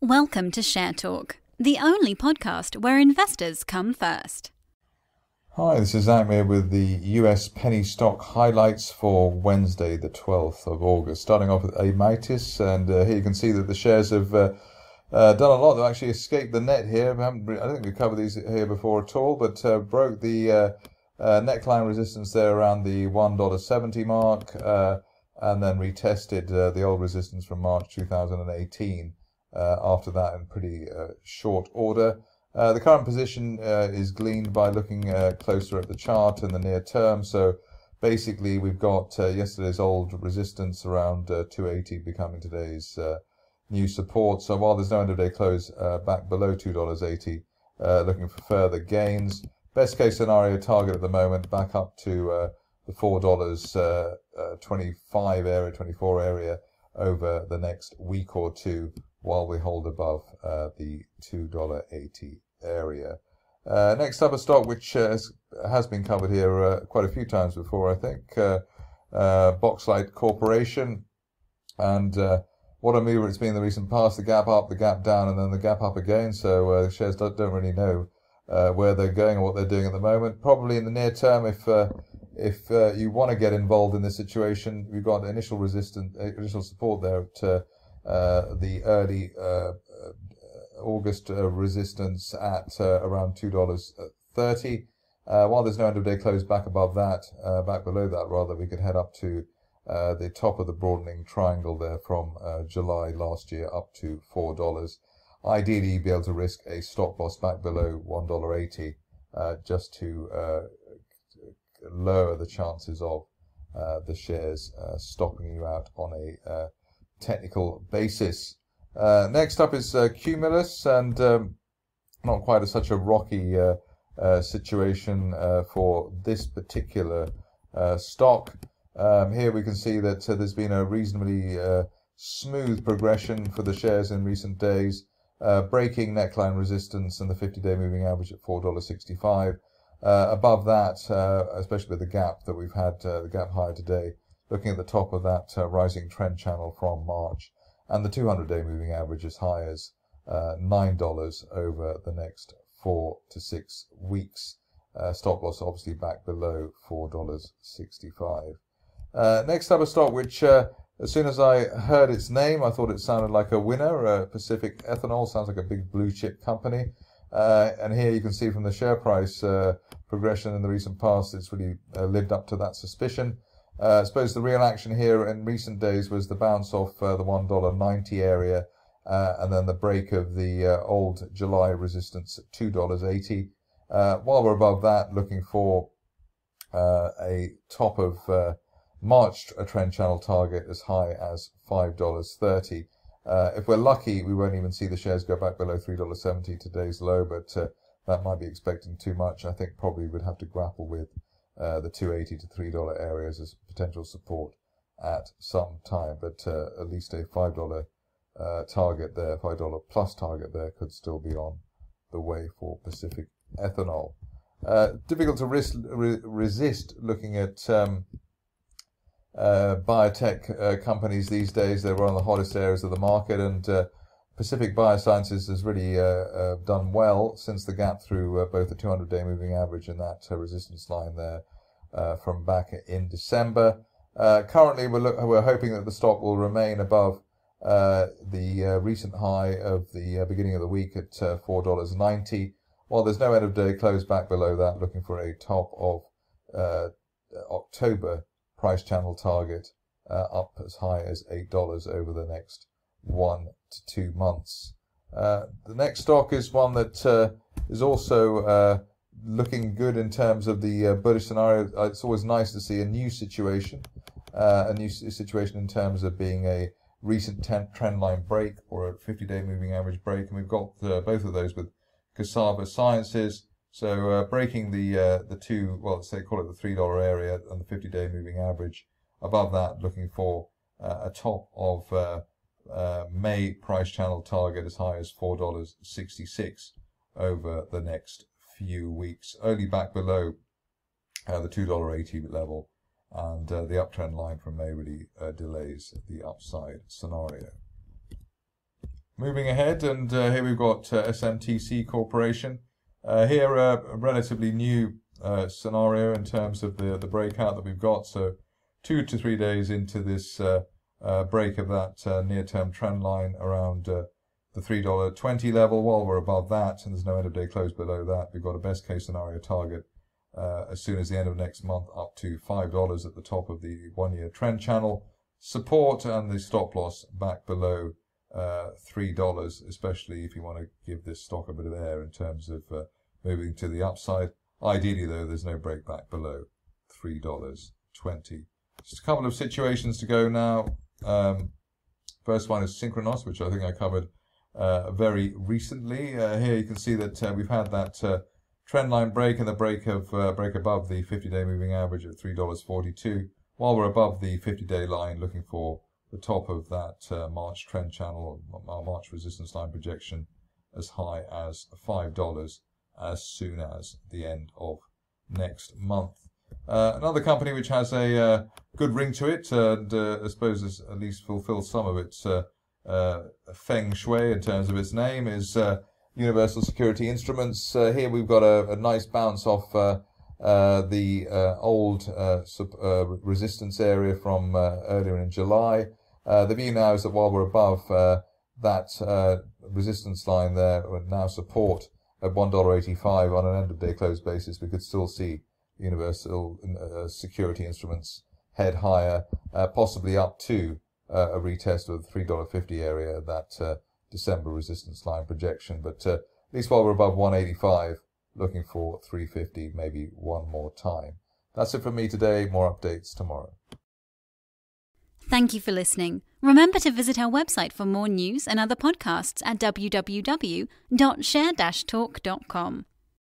Welcome to Share Talk, the only podcast where investors come first. Hi, this is Amir with the US penny stock highlights for Wednesday, the 12th of August. Starting off with Amatis, and here you can see that the shares have done a lot. They've actually escaped the net here. I don't think we've covered these here before at all, but broke the neckline resistance there around the $1.70 mark, and then retested the old resistance from March 2018 after that in pretty short order. The current position is gleaned by looking closer at the chart in the near term. So basically we've got yesterday's old resistance around 280 becoming today's new support. So while there's no end of day close back below $2.80, looking for further gains. Best case scenario target at the moment back up to the $4.25 area, 24 area over the next week or two while we hold above the $2.80 area. Next up, a stock which has been covered here quite a few times before, I think, Boxlight Corporation. And what a mover it's been in the recent past, the gap up, the gap down, and then the gap up again. So the shares don't really know where they're going or what they're doing at the moment. Probably in the near term, if you want to get involved in this situation, we've got initial support there at the early August resistance at around $2.30. While there's no end of day close back above that, back below that rather, we could head up to the top of the broadening triangle there from July last year up to $4. Ideally, you'd be able to risk a stop loss back below $1.80 just to lower the chances of the shares stopping you out on a technical basis. Next up is Cumulus, and not quite such a rocky situation for this particular stock. Here we can see that there's been a reasonably smooth progression for the shares in recent days, breaking neckline resistance and the 50-day moving average at $4.65. Above that, especially with the gap that we've had, the gap higher today, looking at the top of that rising trend channel from March, and the 200-day moving average as high as $9 over the next 4 to 6 weeks. Stop loss obviously back below $4.65. Next up, a stock which, as soon as I heard its name, I thought it sounded like a winner. Pacific Ethanol sounds like a big blue chip company. And here you can see from the share price progression in the recent past, it's really lived up to that suspicion. I suppose the real action here in recent days was the bounce off the $1.90 area, and then the break of the old July resistance at $2.80. While we're above that, looking for a top of March trend channel target as high as $5.30. If we're lucky, we won't even see the shares go back below $3.70, today's low, but that might be expecting too much. I think probably we'd have to grapple with the $2.80 to $3 areas as potential support at some time, but at least a $5 target there, $5 plus target there could still be on the way for Pacific Ethanol. Difficult to resist looking at biotech companies these days. They're one of the hottest areas of the market, and Pacific Biosciences has really done well since the gap through both the 200-day moving average and that resistance line there from back in December. Currently, we're hoping that the stock will remain above the recent high of the beginning of the week at $4.90. While there's no end of day close back below that, looking for a top of October price channel target up as high as $8 over the next 1 to 2 months. The next stock is one that is also looking good in terms of the bullish scenario. It's always nice to see a new situation in terms of being a recent trend line break or a 50-day moving average break, and we've got both of those with Cassava Sciences. So breaking the two, well, let's say call it the $3 area and the 50-day moving average. Above that, looking for a top of May price channel target as high as $4.66 over the next few weeks. Only back below the $2.80 level, and the uptrend line from May really delays the upside scenario. moving ahead, and here we've got SMTC Corporation. Here a relatively new scenario in terms of the breakout that we've got. So 2 to 3 days into this break of that near-term trend line around the $3.20 level. While we're above that, and there's no end-of-day close below that, we've got a best-case scenario target as soon as the end of next month up to $5 at the top of the one-year trend channel. Support and the stop loss back below $3, especially if you want to give this stock a bit of air in terms of moving to the upside. Ideally, though, there's no break back below $3.20. Just a couple of situations to go now. First one is Synchronos, which I think I covered very recently. Here you can see that we've had that trend line break and the break above the 50-day moving average at $3.42. While we're above the 50-day line, looking for the top of that March trend channel, or March resistance line projection, as high as $5 as soon as the end of next month. Another company which has a good ring to it, and I suppose has at least fulfills some of its feng shui in terms of its name, is Universal Security Instruments. Here we've got a nice bounce off the old resistance area from earlier in July. The view now is that while we're above that resistance line there, we now support at $1.85 on an end-of-day close basis. We could still see Universal Security Instruments head higher, possibly up to a retest of the $3.50 area, that December resistance line projection. But at least while we're above 185, looking for 350 maybe one more time. That's it from me today. More updates tomorrow. Thank you for listening. Remember to visit our website for more news and other podcasts at www.share-talk.com.